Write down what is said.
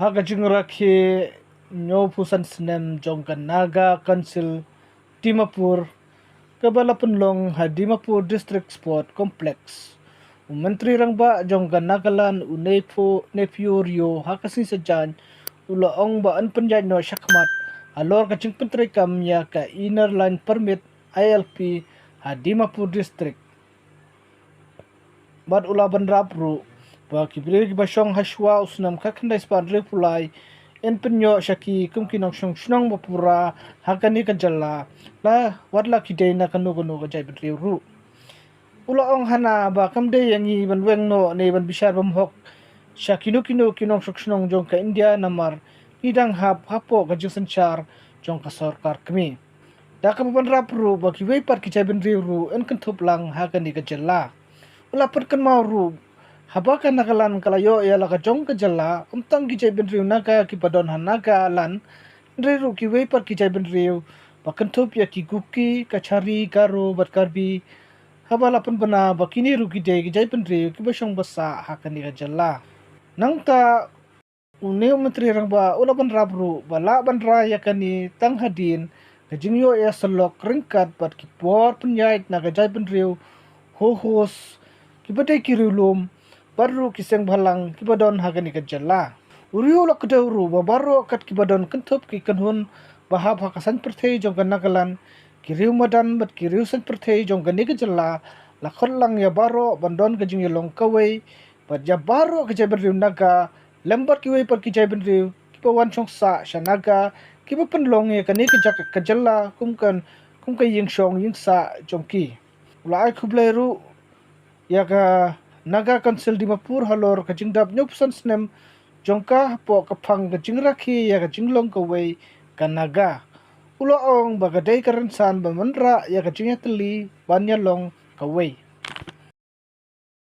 Baga jingrakhe nyo pusan snem jongkan naga council Dimapur kabalapan long ha Dimapur district sport complex. Menteri rangba jongkan nagalan unepo nepio rio hakasin sajan ulaong ba an penjaj no syakmat alor kacing penteri kam ya ka inner line permit ILP ha Dimapur district. Bad ulaban rapru ba kibri basong haswa usnam kakandai spadre pulai en penyo syaki kumkinong syong bapura hakani kajalla la wadla kidai na kanu kajai betri ru ulaong hana ba kamde yangi banweng no ne ban bishar bamhok syakinu kinong syong jong ka India namar idang hapo kajung sanchar jong ka sarkar kami da kapapan rapru ba kiwei par kijai betri ru en kentup lang hakani kajalla ulapan kan mauru habakan nakalan kalayo ialah kajong kajala umtang kijai benriu naga kipadon hanaga alan ndreru kiwei par kijai benriu bakentup ya kiguki kachari karo batkarbi habalapan bana bakini ru kijai benriu kibasong basa hakani kajala nangta uneu menteri rangba ulaban rabru bala bandra yakani tanghadin kajingyo ya selok ringkat bat kipor penyait naga jai benriu hohos kibadai kirulum baru kiseng balang kibadon hagani kajalla uriu la kedauru babaro kat kibadon kentup ki kanhun bahab hakasan perthei jong nagalan kiriu madan bat kiriu san perthei jong gani kajalla la khollang ya baro bandon kajing yelong kawei bat ya baro kajai benriu naga lembar kiwei par kijai benriu kipawan chongsa syanaga kipapenlong ya kani kajalla kumkan ieng sa jongki ulai khubleru ya ka naga council Dimapur halor kajingdap nyopsan snem jongka po kapang kajingrakhi ya kajinglong kawei kanaga ulaong bagadai karansan bamanra ya kajingya teli banyalong kawei.